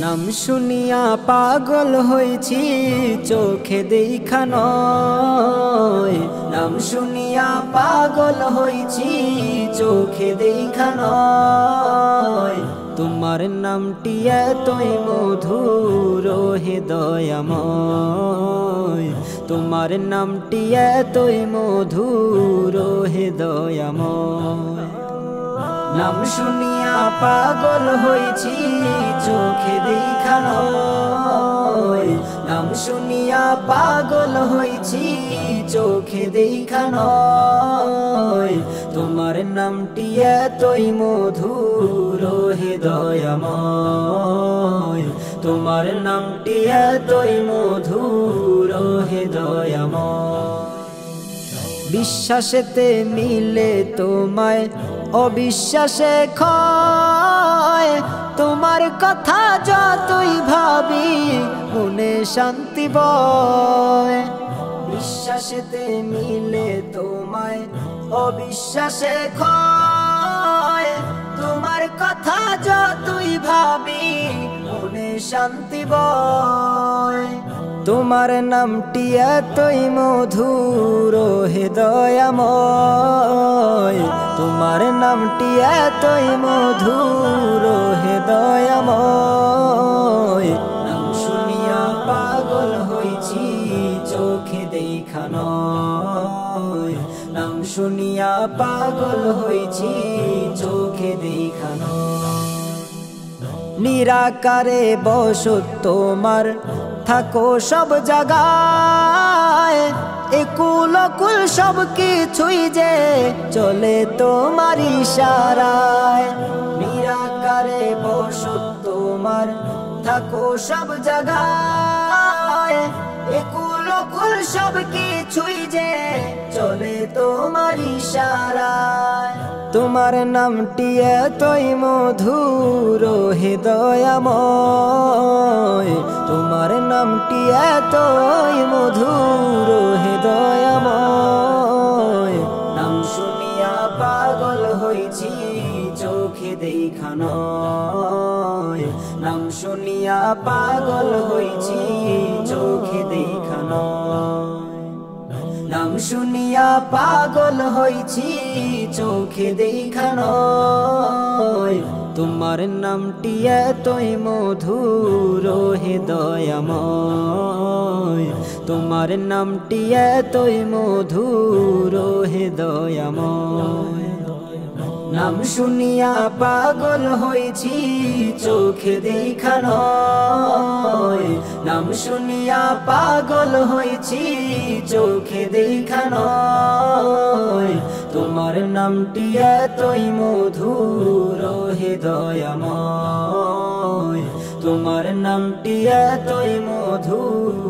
নাম শুনিয়া পাগল হইছি চোখে দেখা নয়। নাম শুনিয়া পাগল হইছি চোখে দেখা নয়। তোমার নামটি এতই মধুর হে দয়াময়। তোমার নামটি এতই মধুর হে দয়াময়। নাম শুনিয়া পাগল হইছি চোখে দেখা নয়। নাম শুনিয়া পাগল হইছি চোখে দেখা নয়। তোমার নামটি এতই মধুর হে দয়াময়। তোমার নামটি এতই মধুর হে দয়াময়। বিশ্বাসেতে মিলে তোমায় অবিশ্বাসে ক্ষয়। তোমার কথা যতই ভাবি মনে শান্তি বয়। বিশ্বাসেতে মিলে তোমায় অবিশ্বাসে ক্ষয়। তোমার কথা যতই ভাবি মনে শান্তি বয়। তোমার নামটি এতই মধুর হে দয়াময়। তোমার নামটি এতই মধুর হে দয়াময়। নাম শুনিয়া পাগল হইছি চোখে দেখা নয়। নাম শুনিয়া পাগল হইছি চোখে দেখা নয়। নিরাকারে বসত তোমার থাকো সব জায়গায়। একুল অকুল সব কিছুই যে চলে তোমার ইশারায়। নিরাকারে বসত তোমার থাকো সব জায়গায়। একুল অকুল সব কিছুই যে চলে তোমার ইশারায়। তোমার নামটি এতই মধুর হে দয়াময়। তোমার নামটি এতই মধুর হে দয়াময়। নাম শুনিয়া পাগল হইছি চোখে দেখা নয়। নাম শুনিয়া পাগল হইছি চোখে দেখা নয়। নাম শুনিয়া পাগল হইছি চোখে দেখা নয়। তোমার নামটি এতই মধুর হে দয়াময়। তোমার নামটি এতই মধুর হে দয়াময়। নাম শুনিয়া পাগল হইছি চোখে দেখা নয়। নাম শুনিয়া পাগল হইছি চোখে দেখা নয়। তোমার নামটি এতই মধুর হে দয়াময়। তোমার নামটি এতই মধুর।